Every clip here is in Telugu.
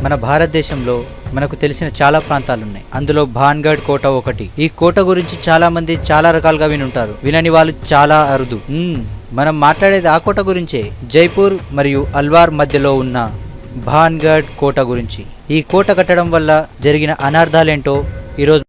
మన భారతదేశంలో మనకు తెలిసిన చాలా ప్రాంతాలున్నాయి. అందులో భాన్గఢ్ కోట ఒకటి. ఈ కోట గురించి చాలా మంది చాలా రకాలుగా వినుంటారు, వినని వాళ్ళు చాలా అరుదు. మనం మాట్లాడేది ఆ కోట గురించే, జైపూర్ మరియు అల్వార్ మధ్యలో ఉన్న భాన్గఢ్ కోట గురించి. ఈ కోట కట్టడం వల్ల జరిగిన అనార్థాలేంటో ఈరోజు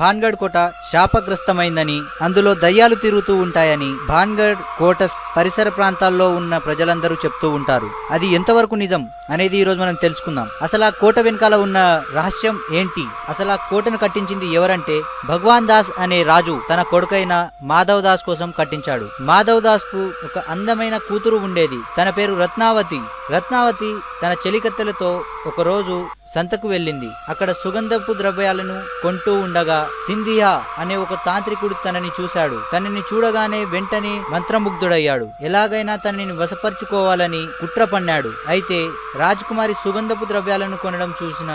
భాన్గఢ్ కోట శాపగ్రస్తమైందని, అందులో దయ్యాలు తిరుగుతూ ఉంటాయని భాన్గఢ్ కోట పరిసర ప్రాంతాల్లో ఉన్న ప్రజలందరూ చెప్తూ ఉంటారు. అది ఎంతవరకు నిజం అనేది ఈరోజు మనం తెలుసుకుందాం. అసలు ఆ కోట వెనకాల ఉన్న రహస్యం ఏంటి, అసలు ఆ కోటను కట్టించింది ఎవరంటే భగవాన్ దాస్ అనే రాజు తన కొడుకైన మాధవ్ దాస్ కోసం కట్టించాడు. మాధవ్ దాస్ కు ఒక అందమైన కూతురు ఉండేది. తన పేరు రత్నావతి. రత్నావతి తన చెలికత్తెలతో ఒకరోజు సంతకు వెళ్ళింది. అక్కడ సుగంధపు ద్రవ్యాలను కొంటూ ఉండగా సింధియా అనే ఒక తాంత్రికుడు తనని చూశాడు. తనని చూడగానే వెంటనే మంత్రముగ్ధుడయ్యాడు. ఎలాగైనా తనని వశపరుచుకోవాలని కుట్ర పన్నాడు. అయితే రాజకుమారి సుగంధపు ద్రవ్యాలను కొనడం చూసిన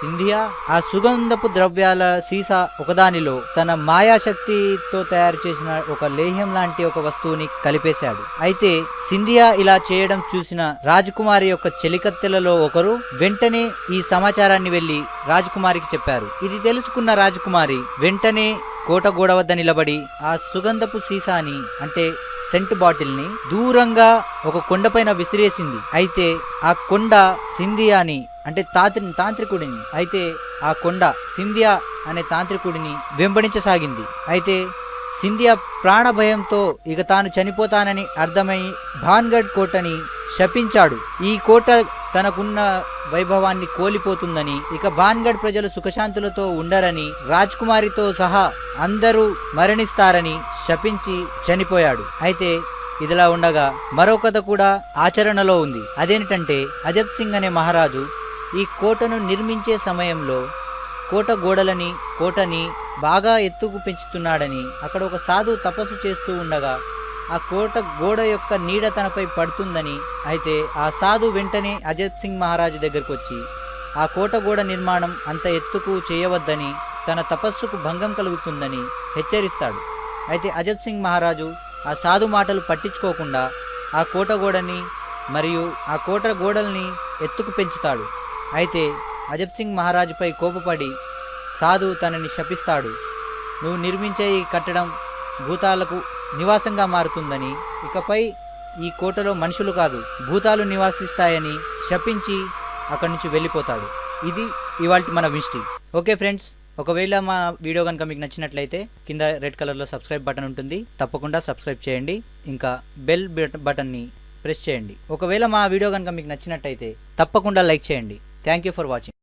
సింధియా ఆ సుగంధపు ద్రవ్యాల సీసా ఒకదానిలో తన మాయాశక్తితో తయారు చేసిన ఒక లేహ్యం లాంటి ఒక వస్తువుని కలిపేశాడు. అయితే సింధియా ఇలా చేయడం చూసిన రాజకుమారి యొక్క చెలికత్తెలలో ఒకరు వెంటనే ఈ సమాచారాన్ని వెళ్లి రాజకుమారికి చెప్పారు. ఇది తెలుసుకున్న రాజకుమారి వెంటనే కోట గోడ వద్ద నిలబడి ఆ సుగంధపు సీసాని అంటే సెంట్ బాటిల్ ని దూరంగా ఒక కొండపైన విసిరేసింది. అయితే ఆ కొండ సింధియాని అంటే తాంత్రికుడిని అయితే ఆ కొండ సింధియా అనే తాంత్రికుడిని వెంబడించసాగింది. అయితే సింధియా ప్రాణ భయంతో ఇక తాను చనిపోతానని అర్థమై భాన్గఢ్ కోటని శపించాడు. ఈ కోట తనకున్న వైభవాన్ని కోల్పోతుందని, ఇక భాన్గఢ్ ప్రజలు సుఖశాంతులతో ఉండరని, రాజ్కుమారితో సహా అందరూ మరణిస్తారని శపించి చనిపోయాడు. అయితే ఇదిలా ఉండగా మరో కథ కూడా ఆచరణలో ఉంది. అదేంటంటే అజబ్ సింగ్ అనే మహారాజు ఈ కోటను నిర్మించే సమయంలో కోటని బాగా ఎత్తుకు పెంచుతున్నాడని, అక్కడ ఒక సాధువు తపస్సు చేస్తూ ఉండగా ఆ కోట గోడ యొక్క నీడ తనపై పడుతుందని, అయితే ఆ సాధు వెంటనే అజబ్ సింగ్ మహారాజు దగ్గరకు వచ్చి ఆ కోట గోడ నిర్మాణం అంత ఎత్తుకు చేయవద్దని, తన తపస్సుకు భంగం కలుగుతుందని హెచ్చరిస్తాడు. అయితే అజబ్ సింగ్ మహారాజు ఆ సాధు మాటలు పట్టించుకోకుండా ఆ కోట గోడని మరియు ఆ కోట గోడల్ని ఎత్తుకు పెంచుతాడు. అయితే అజబ్ సింగ్ మహారాజుపై కోపపడి సాధు తనని శపిస్తాడు. నువ్వు నిర్మించే ఈ కట్టడం భూతాలకు నివాసంగా మారుతుందని, ఇకపై ఈ కోటలో మనుషులు కాదు భూతాలు నివాసిస్తాయని శపించి అక్కడి నుంచి వెళ్ళిపోతాడు. ఇది ఇవాల్టి మన మిస్టరీ. ఓకే ఫ్రెండ్స్, ఒకవేళ మా వీడియో కనుక మీకు నచ్చినట్లయితే కింద రెడ్ కలర్లో సబ్స్క్రైబ్ బటన్ ఉంటుంది, తప్పకుండా సబ్స్క్రైబ్ చేయండి. ఇంకా బెల్ బటన్ని ప్రెస్ చేయండి. ఒకవేళ మా వీడియో కనుక మీకు నచ్చినట్టయితే తప్పకుండా లైక్ చేయండి. Thank you for watching.